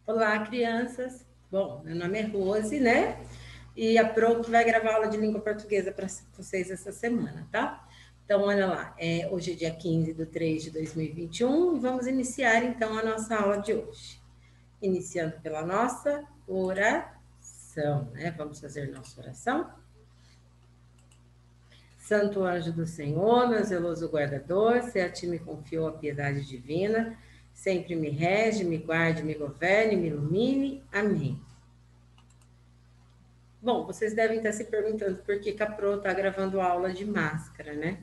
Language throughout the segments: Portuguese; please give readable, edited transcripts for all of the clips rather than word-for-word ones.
Olá, crianças. Bom, meu nome é Rose, né? E a Pro que vai gravar aula de língua portuguesa para vocês essa semana, tá? Então, olha lá, hoje é dia 15 de 3 de 2021 e vamos iniciar então a nossa aula de hoje. Iniciando pela nossa oração, né? Vamos fazer nossa oração. Santo anjo do Senhor, meu zeloso guardador, se a ti me confiou a piedade divina, sempre me rege, me guarde, me governe, me ilumine. Amém. Bom, vocês devem estar se perguntando por que a Pro está gravando aula de máscara, né?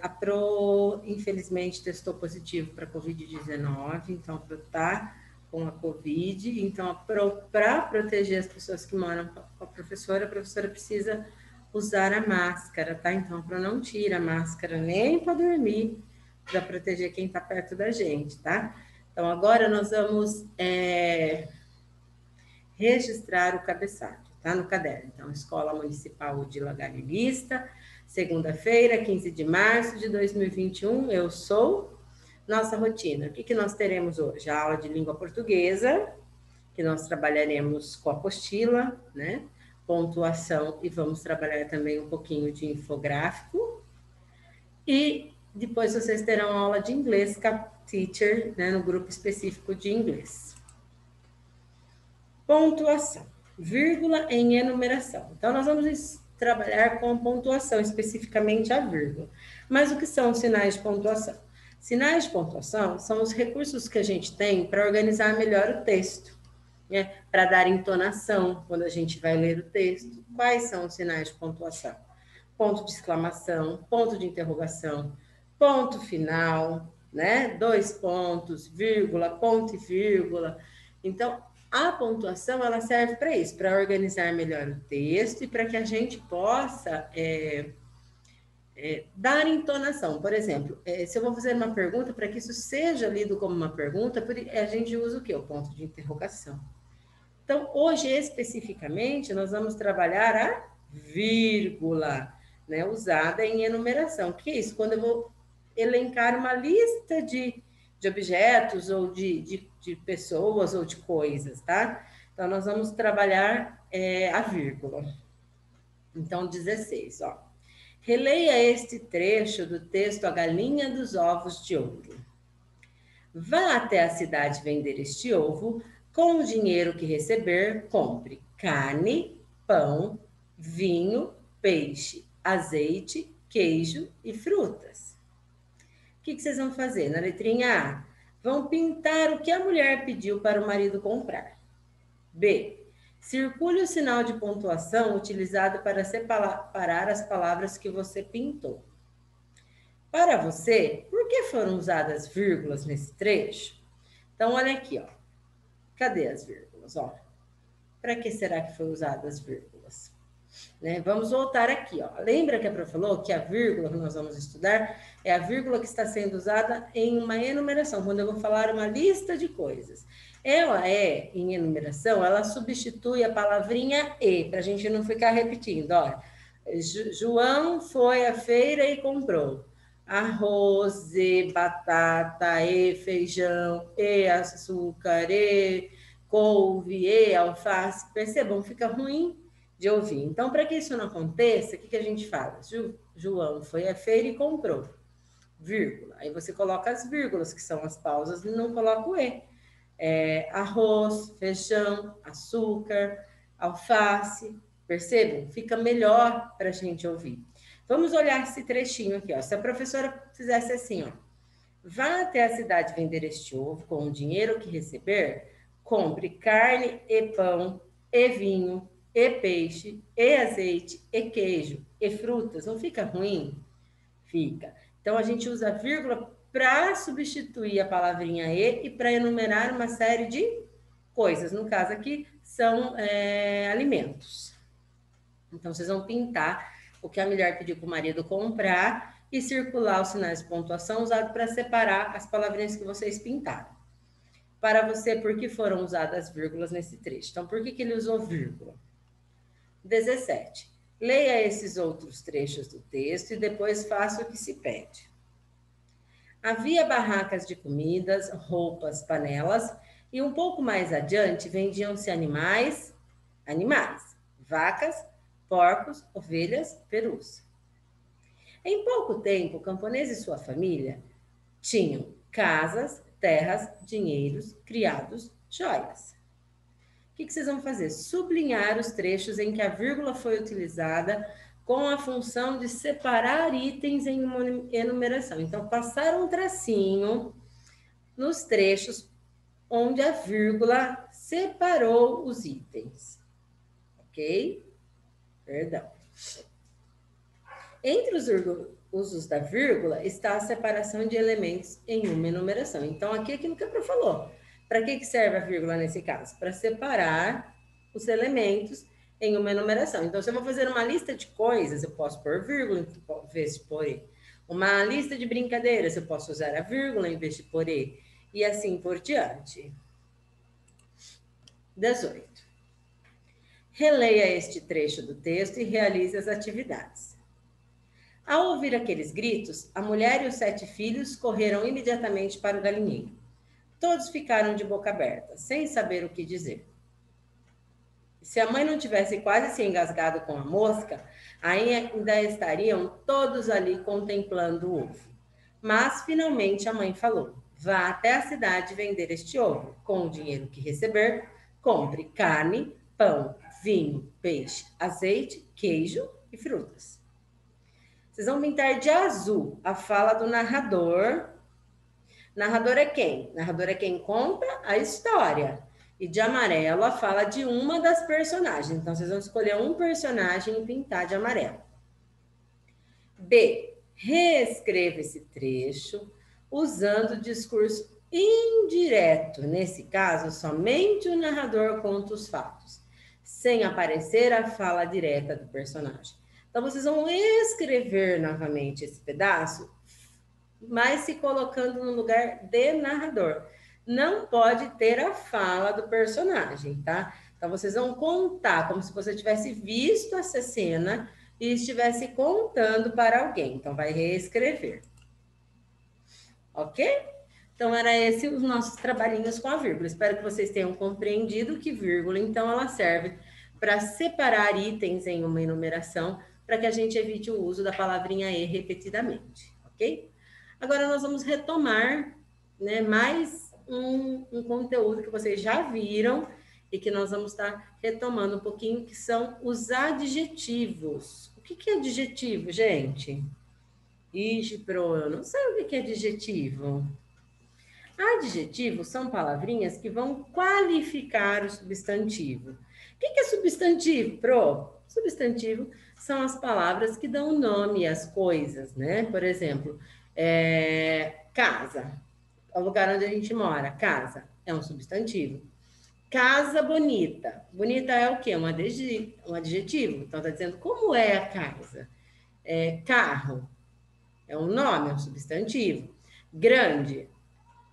A Pro, infelizmente, testou positivo para a Covid-19, então a Pro está com a Covid. Então, a Pro, para proteger as pessoas que moram com a professora precisa usar a máscara, tá? Então, a Pro não tira a máscara nem para dormir, para proteger quem está perto da gente, tá? Então, agora nós vamos registrar o cabeçalho, tá? No caderno. Então, Escola Municipal Odila Galilista, segunda-feira, 15 de março de 2021, eu sou. Nossa rotina, o que nós teremos hoje? A aula de língua portuguesa, que nós trabalharemos com apostila, né? Pontuação, e vamos trabalhar também um pouquinho de infográfico. E depois vocês terão aula de inglês com a teacher, né? No grupo específico de inglês. Pontuação, vírgula em enumeração. Então, nós vamos trabalhar com pontuação, especificamente a vírgula. Mas o que são os sinais de pontuação? Sinais de pontuação são os recursos que a gente tem para organizar melhor o texto, né? Para dar entonação quando a gente vai ler o texto. Quais são os sinais de pontuação? Ponto de exclamação, ponto de interrogação, ponto final, né? 2 pontos, vírgula, ponto e vírgula. Então, a pontuação, ela serve para isso, para organizar melhor o texto e para que a gente possa dar entonação. Por exemplo, se eu vou fazer uma pergunta, para que isso seja lido como uma pergunta, a gente usa o quê? O ponto de interrogação. Então, hoje, especificamente, nós vamos trabalhar a vírgula, né, usada em enumeração. O que é isso? Quando eu vou elencar uma lista de objetos ou de pessoas ou de coisas, tá? Então, nós vamos trabalhar a vírgula. Então, 16, ó. Releia este trecho do texto A Galinha dos Ovos de Ouro. Vá até a cidade vender este ovo. Com o dinheiro que receber, compre carne, pão, vinho, peixe, azeite, queijo e frutas. O que vocês vão fazer? Na letrinha A, vão pintar o que a mulher pediu para o marido comprar. B, circule o sinal de pontuação utilizado para separar as palavras que você pintou. Para você, por que foram usadas vírgulas nesse trecho? Então, olha aqui, ó. Cadê as vírgulas? Ó, para que será que foi usadas as vírgulas? Né? Vamos voltar aqui, ó. Lembra que a prof falou que a vírgula que nós vamos estudar é a vírgula que está sendo usada em uma enumeração, quando eu vou falar uma lista de coisas. Ela em enumeração, ela substitui a palavrinha e, para a gente não ficar repetindo, ó. João foi à feira e comprou arroz, e batata, e feijão, e açúcar, e couve, e alface. Percebam, fica ruim de ouvir. Então, para que isso não aconteça, o que a gente fala? João foi à feira e comprou, vírgula. Aí você coloca as vírgulas, que são as pausas, e não coloca o e. Arroz, feijão, açúcar, alface. Percebam? Fica melhor para a gente ouvir. Vamos olhar esse trechinho aqui, ó. Se a professora fizesse assim, ó. Vá até a cidade vender este ovo com o dinheiro que receber, compre carne e pão, e vinho, e peixe, e azeite, e queijo, e frutas. Não fica ruim? Fica. Então, a gente usa a vírgula para substituir a palavrinha e para enumerar uma série de coisas. No caso aqui, são alimentos. Então, vocês vão pintar o que a mulher pediu para o marido comprar e circular os sinais de pontuação usados para separar as palavrinhas que vocês pintaram. Para você, por que foram usadas vírgulas nesse trecho? Então, por que ele usou vírgula? 17. Leia esses outros trechos do texto e depois faça o que se pede. Havia barracas de comidas, roupas, panelas E um pouco mais adiante vendiam-se animais, vacas, porcos, ovelhas, perus. Em pouco tempo, o camponês e sua família tinham casas, terras, dinheiros, criados, joias. O que vocês vão fazer? Sublinhar os trechos em que a vírgula foi utilizada com a função de separar itens em uma enumeração. Então, passar um tracinho nos trechos onde a vírgula separou os itens. Ok? Perdão. Entre os usos da vírgula está a separação de elementos em uma enumeração. Então, aqui é aquilo que a Pro falou. Para que serve a vírgula nesse caso? Para separar os elementos em uma enumeração. Então, se eu vou fazer uma lista de coisas, eu posso pôr vírgula em vez de pôr e. Uma lista de brincadeiras, eu posso usar a vírgula em vez de pôr e. E assim por diante. 18. Releia este trecho do texto e realize as atividades. Ao ouvir aqueles gritos, a mulher e os 7 filhos correram imediatamente para o galinheiro. Todos ficaram de boca aberta, sem saber o que dizer. Se a mãe não tivesse quase se engasgado com a mosca, ainda estariam todos ali contemplando o ovo. Mas, finalmente, a mãe falou: vá até a cidade vender este ovo. Com o dinheiro que receber, compre carne, pão, vinho, peixe, azeite, queijo e frutas. Vocês vão pintar de azul a fala do narrador. Narrador é quem? Narrador é quem conta a história. E de amarelo a fala de uma das personagens. Então, vocês vão escolher um personagem e pintar de amarelo. B. Reescreva esse trecho usando o discurso indireto. Nesse caso, somente o narrador conta os fatos, sem aparecer a fala direta do personagem. Então, vocês vão escrever novamente esse pedaço, mas se colocando no lugar de narrador. Não pode ter a fala do personagem, tá? Então, vocês vão contar como se você tivesse visto essa cena e estivesse contando para alguém. Então, vai reescrever. Ok? Então, era esse os nossos trabalhinhos com a vírgula. Espero que vocês tenham compreendido que vírgula, então, ela serve para separar itens em uma enumeração, para que a gente evite o uso da palavrinha e repetidamente, ok? Agora, nós vamos retomar, né, mais um conteúdo que vocês já viram e que nós vamos estar retomando um pouquinho, que são os adjetivos. O que é adjetivo, gente? Ixi, Pro, eu não sei o que é adjetivo. Adjetivos são palavrinhas que vão qualificar o substantivo. O que é substantivo, Pro? Substantivo são as palavras que dão nome às coisas, né? Por exemplo, casa, é o lugar onde a gente mora. Casa é um substantivo. Casa bonita. Bonita é o quê? Um adjetivo. Então, está dizendo como é a casa. Carro é um nome, é um substantivo. Grande.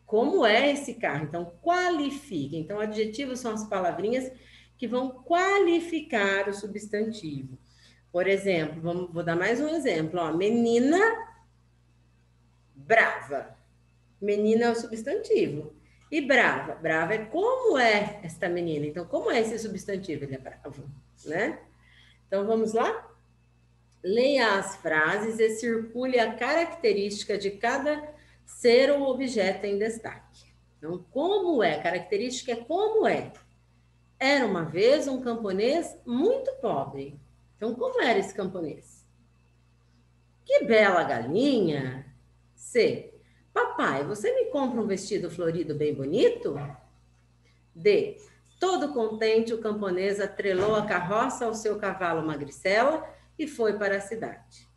Como é esse carro? Então, qualifica. Então, adjetivos são as palavrinhas que vão qualificar o substantivo. Por exemplo, vou dar mais um exemplo. Ó, menina brava. Menina é o substantivo. E brava. Brava é como é esta menina. Então, como é esse substantivo? Ele é bravo, né? Então, vamos lá? Leia as frases e circule a característica de cada ser ou objeto em destaque. Então, como é? Característica é como é. Era uma vez um camponês muito pobre. Então, como era esse camponês? Que bela galinha! C. Papai, você me compra um vestido florido bem bonito? D. Todo contente, o camponês atrelou a carroça ao seu cavalo magricela e foi para a cidade.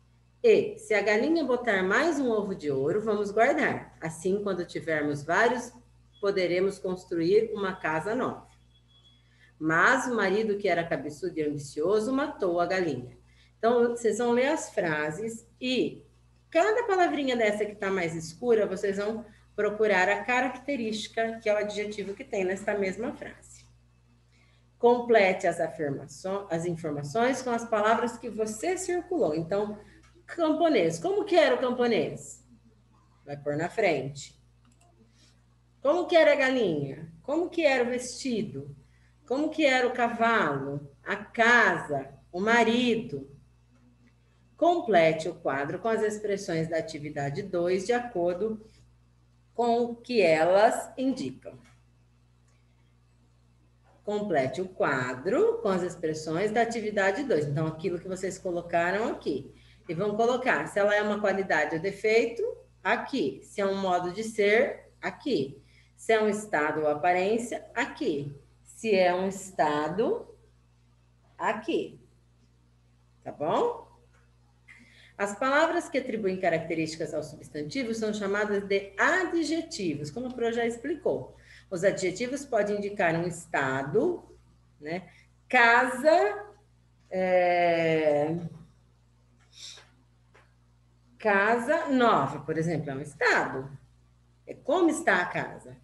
E, se a galinha botar mais um ovo de ouro, vamos guardar. Assim, quando tivermos vários, poderemos construir uma casa nova. Mas o marido, que era cabeçudo e ambicioso, matou a galinha. Então, vocês vão ler as frases e cada palavrinha dessa que está mais escura, vocês vão procurar a característica, que é o adjetivo que tem nesta mesma frase. Complete as informações com as palavras que você circulou. Então, camponês. Como que era o camponês? Vai pôr na frente. Como que era a galinha? Como que era o vestido? Como que era o cavalo? A casa? O marido? Complete o quadro com as expressões da atividade 2 de acordo com o que elas indicam. Complete o quadro com as expressões da atividade 2. Então, aquilo que vocês colocaram aqui. E vão colocar se ela é uma qualidade ou defeito, aqui. Se é um modo de ser, aqui. Se é um estado ou aparência, aqui. Se é um estado, aqui. Tá bom? As palavras que atribuem características aos substantivos são chamadas de adjetivos, como a Pro já explicou. Os adjetivos podem indicar um estado, né? Casa, casa nova, por exemplo, é um estado. É como está a casa.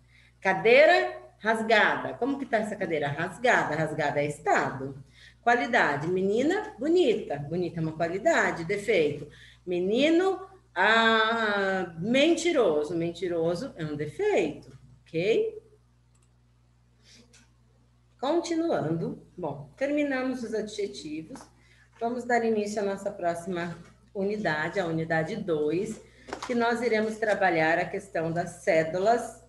Cadeira rasgada. Como que está essa cadeira? Rasgada. Rasgada é estado. Qualidade. Menina bonita. Bonita é uma qualidade. Defeito. Menino mentiroso. Mentiroso é um defeito. Ok? Continuando. Bom, terminamos os adjetivos. Vamos dar início à nossa próxima unidade, a unidade 2, que nós iremos trabalhar a questão das cédulas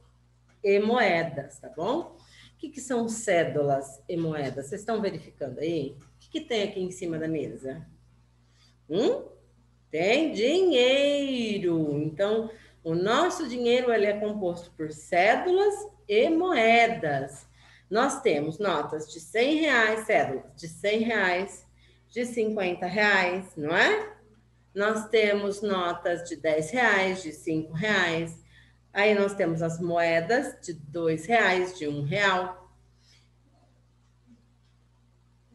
e moedas, tá bom? O que são cédulas e moedas? Vocês estão verificando aí? O que tem aqui em cima da mesa? Tem dinheiro. Então, o nosso dinheiro ele é composto por cédulas e moedas. Nós temos notas de R$100, cédulas de R$100, de R$50, não é? Nós temos notas de R$10, de R$5. Aí nós temos as moedas de R$2, de R$1,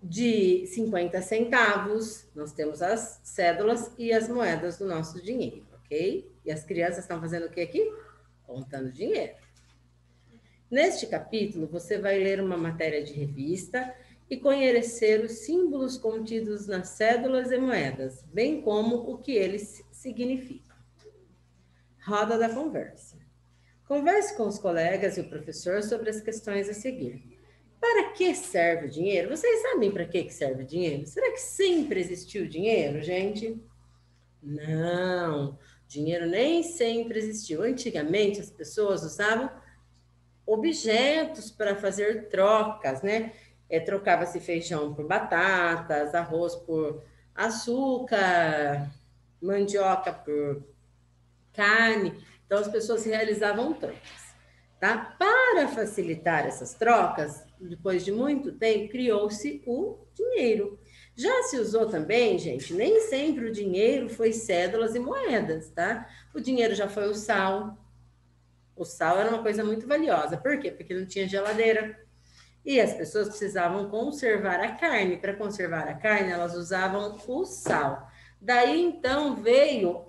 de 50 centavos. Nós temos as cédulas e as moedas do nosso dinheiro, ok? E as crianças estão fazendo o que aqui? Contando dinheiro. Neste capítulo, você vai ler uma matéria de revista e conhecer os símbolos contidos nas cédulas e moedas, bem como o que eles significam. Roda da conversa. Converse com os colegas e o professor sobre as questões a seguir. Para que serve o dinheiro? Vocês sabem para que serve o dinheiro? Será que sempre existiu dinheiro, gente? Não, dinheiro nem sempre existiu. Antigamente, as pessoas usavam objetos para fazer trocas, né? Trocava-se feijão por batatas, arroz por açúcar, mandioca por carne. Então, as pessoas realizavam trocas. Tá? Para facilitar essas trocas, depois de muito tempo, criou-se o dinheiro. Já se usou também, gente, nem sempre o dinheiro foi cédulas e moedas, tá? O dinheiro já foi o sal. O sal era uma coisa muito valiosa. Por quê? Porque não tinha geladeira. E as pessoas precisavam conservar a carne. Para conservar a carne, elas usavam o sal. Daí, então, veio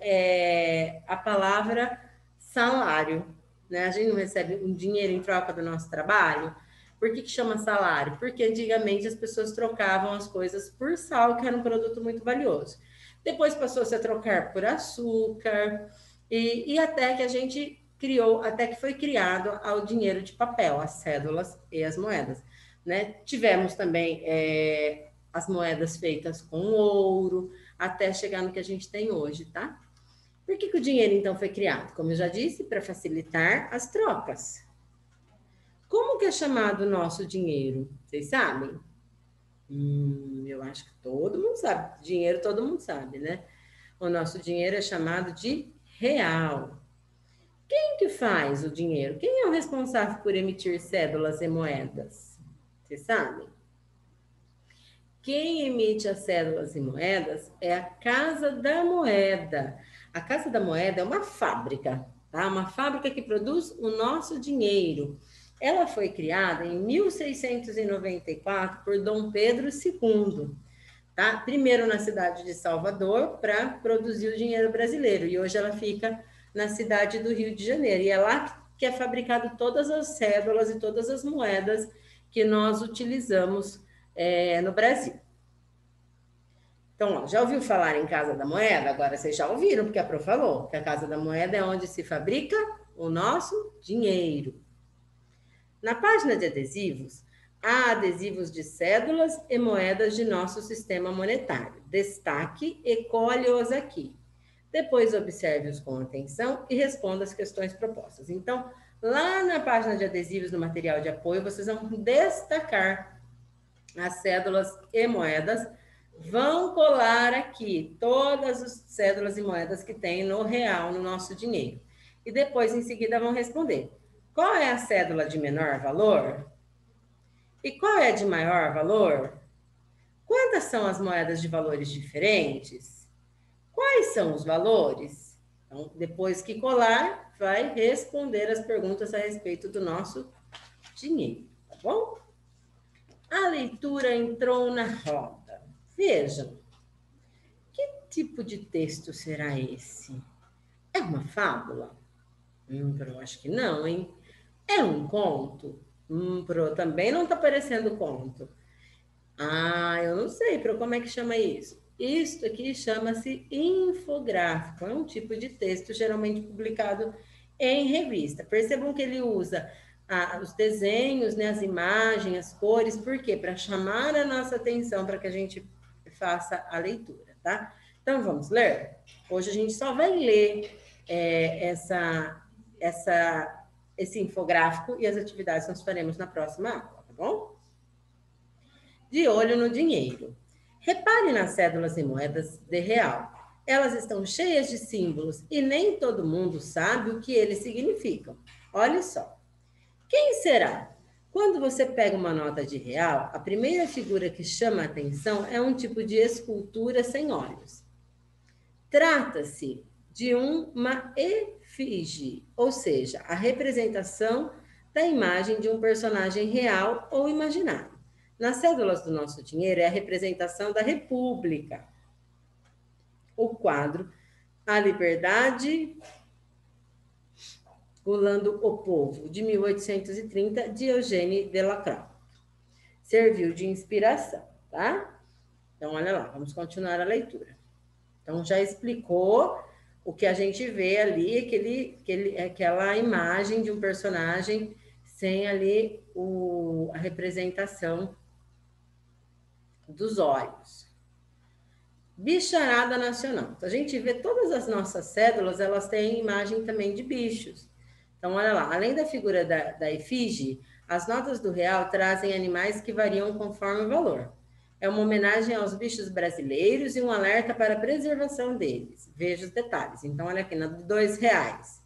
a palavra salário. Né? A gente não recebe um dinheiro em troca do nosso trabalho. Por que chama salário? Porque antigamente as pessoas trocavam as coisas por sal, que era um produto muito valioso. Depois passou-se a trocar por açúcar, e até que a gente criou, até que foi criado o dinheiro de papel, as cédulas e as moedas. Né? Tivemos também as moedas feitas com ouro, até chegar no que a gente tem hoje, tá? Por que o dinheiro, então, foi criado? Como eu já disse, para facilitar as trocas. Como que é chamado o nosso dinheiro? Vocês sabem? Eu acho que todo mundo sabe. Dinheiro todo mundo sabe, né? O nosso dinheiro é chamado de real. Quem que faz o dinheiro? Quem é o responsável por emitir cédulas e moedas? Vocês sabem? Quem emite as cédulas e moedas é a Casa da Moeda. A Casa da Moeda é uma fábrica, tá? Uma fábrica que produz o nosso dinheiro. Ela foi criada em 1694 por Dom Pedro II, tá? Primeiro na cidade de Salvador para produzir o dinheiro brasileiro e hoje ela fica na cidade do Rio de Janeiro. E é lá que é fabricado todas as cédulas e todas as moedas que nós utilizamos no Brasil. Então, ó, já ouviu falar em Casa da Moeda? Agora vocês já ouviram, porque a Pro falou que a Casa da Moeda é onde se fabrica o nosso dinheiro. Na página de adesivos, há adesivos de cédulas e moedas de nosso sistema monetário. Destaque e colhe-os aqui. Depois observe-os com atenção e responda as questões propostas. Então, lá na página de adesivos no material de apoio, vocês vão destacar as cédulas e moedas, vão colar aqui todas as cédulas e moedas que tem no real, no nosso dinheiro. E depois, em seguida, vão responder: qual é a cédula de menor valor? E qual é a de maior valor? Quantas são as moedas de valores diferentes? Quais são os valores? Então, depois que colar, vai responder as perguntas a respeito do nosso dinheiro, tá bom? A leitura entrou na roda. Vejam, que tipo de texto será esse? É uma fábula? Eu acho que não, hein? É um conto? Também não está parecendo conto. Eu não sei, como é que chama isso? Isso aqui chama-se infográfico. É um tipo de texto geralmente publicado em revista. Percebam que ele usa os desenhos, né, as imagens, as cores, por quê? Para chamar a nossa atenção, para que a gente faça a leitura, tá? Então, vamos ler? Hoje a gente só vai ler esse infográfico e as atividades nós faremos na próxima aula, tá bom? De olho no dinheiro. Repare nas cédulas e moedas de real. Elas estão cheias de símbolos e nem todo mundo sabe o que eles significam. Olhe só. Quem será? Quando você pega uma nota de real, a primeira figura que chama a atenção é um tipo de escultura sem olhos. Trata-se de uma efígie, ou seja, a representação da imagem de um personagem real ou imaginário. Nas cédulas do nosso dinheiro é a representação da República. O quadro A Liberdade Gulando o Povo, de 1830, de Eugène Delacroix. Serviu de inspiração, tá? Então, olha lá, vamos continuar a leitura. Então, já explicou o que a gente vê ali, aquela imagem de um personagem sem ali a representação dos olhos. Bicharada nacional. Então, a gente vê todas as nossas cédulas, elas têm imagem também de bichos. Então, olha lá, além da figura da efígie, as notas do real trazem animais que variam conforme o valor. É uma homenagem aos bichos brasileiros e um alerta para a preservação deles. Veja os detalhes. Então, olha aqui, na de R$2.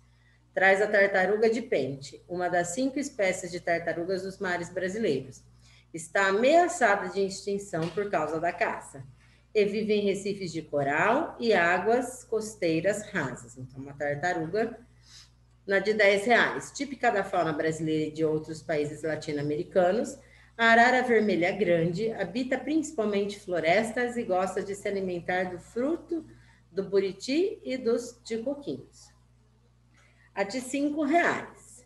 Traz a tartaruga de pente, uma das 5 espécies de tartarugas dos mares brasileiros. Está ameaçada de extinção por causa da caça. E vive em recifes de coral e águas costeiras rasas. Então, uma tartaruga na de R$10. Típica da fauna brasileira e de outros países latino-americanos, a arara vermelha grande habita principalmente florestas e gosta de se alimentar do fruto do buriti e dos ticoquinhos. A de R$5.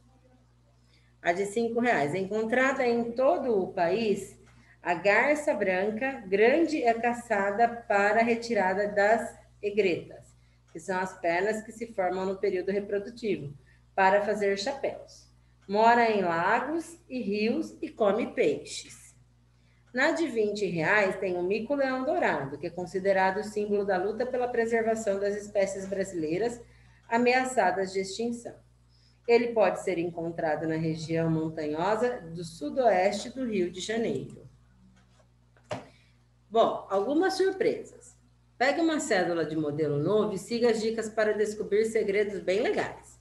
A de R$5. Encontrada em todo o país, a garça branca grande é caçada para a retirada das egretas, que são as pernas que se formam no período reprodutivo, para fazer chapéus. Mora em lagos e rios e come peixes. Na de R$20 tem o mico-leão dourado, que é considerado o símbolo da luta pela preservação das espécies brasileiras ameaçadas de extinção. Ele pode ser encontrado na região montanhosa do sudoeste do Rio de Janeiro. Bom, algumas surpresas. Pegue uma cédula de modelo novo e siga as dicas para descobrir segredos bem legais.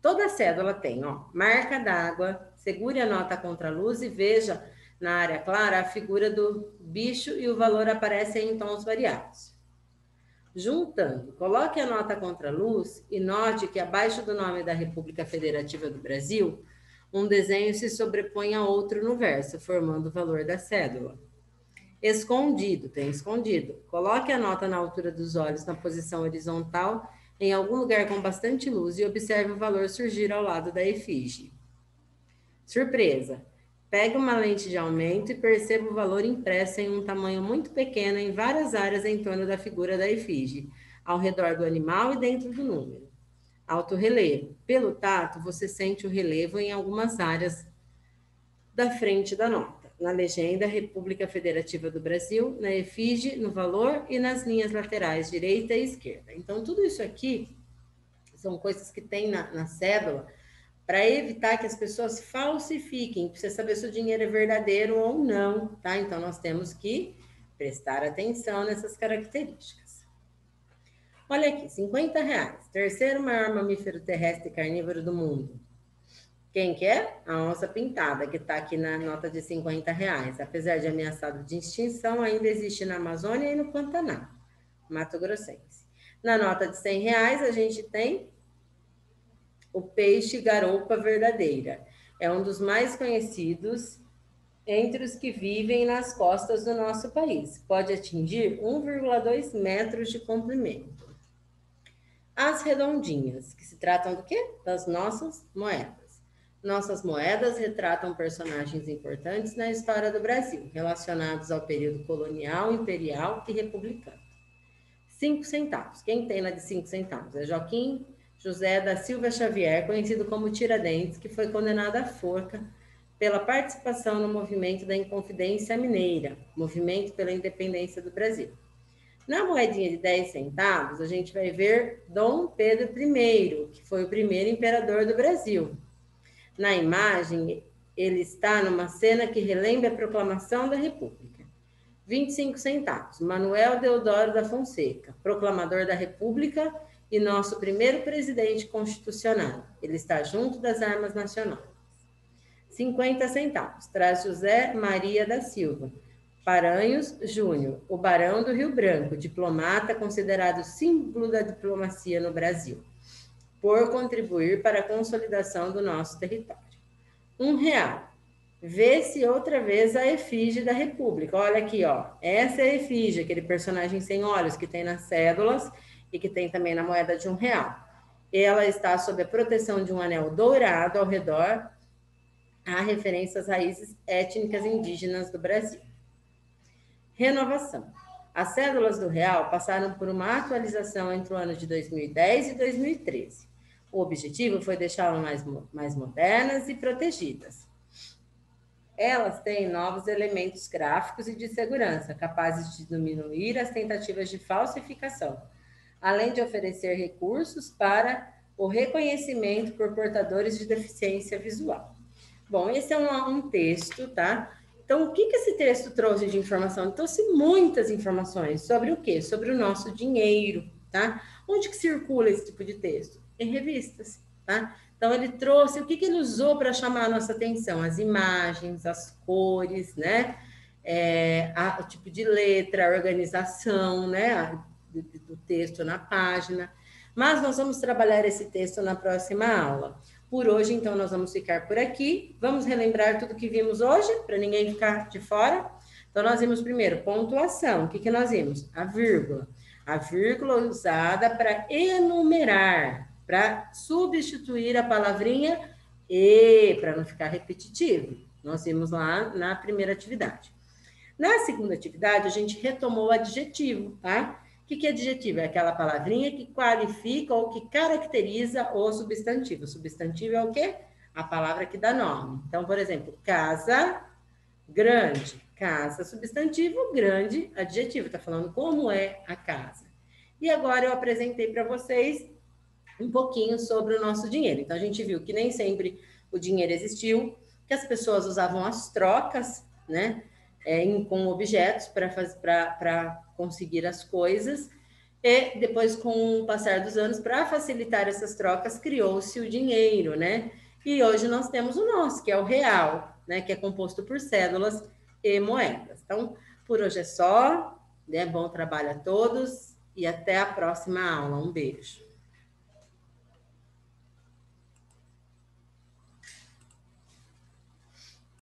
Toda cédula tem, marca d'água, segure a nota contra a luz e veja na área clara a figura do bicho e o valor aparecem em tons variados. Juntando, coloque a nota contra a luz e note que abaixo do nome da República Federativa do Brasil, um desenho se sobrepõe a outro no verso, formando o valor da cédula. Escondido, tem escondido. Coloque a nota na altura dos olhos, na posição horizontal, em algum lugar com bastante luz e observe o valor surgir ao lado da efígie. Surpresa! Pegue uma lente de aumento e perceba o valor impresso em um tamanho muito pequeno em várias áreas em torno da figura da efígie, ao redor do animal e dentro do número. Alto relevo. Pelo tato, você sente o relevo em algumas áreas da frente da nota, na legenda República Federativa do Brasil, na efígie, no valor e nas linhas laterais, direita e esquerda. Então, tudo isso aqui são coisas que tem na cédula para evitar que as pessoas falsifiquem, para você saber se o dinheiro é verdadeiro ou não, tá? Então, nós temos que prestar atenção nessas características. Olha aqui, R$50, terceiro maior mamífero terrestre carnívoro do mundo. Quem que é? A onça pintada, que está aqui na nota de R$50. Apesar de ameaçado de extinção, ainda existe na Amazônia e no Pantanal, Mato Grossense. Na nota de R$100, a gente tem o peixe garoupa verdadeira. É um dos mais conhecidos entre os que vivem nas costas do nosso país. Pode atingir 1,2 metros de comprimento. As redondinhas, que se tratam do quê? Das nossas moedas. Nossas moedas retratam personagens importantes na história do Brasil, relacionados ao período colonial, imperial e republicano. 5 centavos. Quem tem na de 5 centavos? É Joaquim José da Silva Xavier, conhecido como Tiradentes, que foi condenado à forca pela participação no movimento da Inconfidência Mineira, movimento pela independência do Brasil. Na moedinha de 10 centavos, a gente vai ver Dom Pedro I, que foi o primeiro imperador do Brasil. Na imagem, ele está numa cena que relembra a proclamação da República. 25 centavos, Manuel Deodoro da Fonseca, proclamador da República e nosso primeiro presidente constitucional. Ele está junto das armas nacionais. 50 centavos, traz José Maria da Silva Paranhos Júnior, o Barão do Rio Branco, diplomata considerado símbolo da diplomacia no Brasil, por contribuir para a consolidação do nosso território. R$1. Vê-se outra vez a efígie da República. Olha aqui, ó. Essa é a efígie, aquele personagem sem olhos que tem nas cédulas e que tem também na moeda de R$1. Ela está sob a proteção de um anel dourado ao redor, a referência às raízes étnicas indígenas do Brasil. Renovação. As cédulas do real passaram por uma atualização entre o ano de 2010 e 2013. O objetivo foi deixá-las mais modernas e protegidas. Elas têm novos elementos gráficos e de segurança, capazes de diminuir as tentativas de falsificação, além de oferecer recursos para o reconhecimento por portadores de deficiência visual. Bom, esse é um texto, tá? Então, o que esse texto trouxe de informação? Trouxe muitas informações sobre o quê? Sobre o nosso dinheiro, tá? Onde que circula esse tipo de texto? Em revistas, tá? Então, ele trouxe, o que ele usou para chamar a nossa atenção? As imagens, as cores, né? O tipo de letra, a organização, né? Do texto na página. Mas nós vamos trabalhar esse texto na próxima aula. Por hoje, então, nós vamos ficar por aqui. Vamos relembrar tudo que vimos hoje, para ninguém ficar de fora. Então, nós vimos primeiro pontuação. O que nós vimos? A vírgula. A vírgula usada para enumerar, para substituir a palavrinha e, para não ficar repetitivo. Nós vimos lá na primeira atividade. Na segunda atividade, a gente retomou o adjetivo, tá? O que é adjetivo? É aquela palavrinha que qualifica ou que caracteriza o substantivo. O substantivo é o quê? A palavra que dá nome. Então, por exemplo, casa grande. Casa, substantivo, grande, adjetivo. Está falando como é a casa. E agora eu apresentei para vocês um pouquinho sobre o nosso dinheiro. Então, a gente viu que nem sempre o dinheiro existiu, que as pessoas usavam as trocas, né? Com objetos para conseguir as coisas, e depois, com o passar dos anos, para facilitar essas trocas, criou-se o dinheiro, né? E hoje nós temos o nosso, que é o real, né? Que é composto por cédulas e moedas. Então, por hoje é só, né? Bom trabalho a todos e até a próxima aula. Um beijo.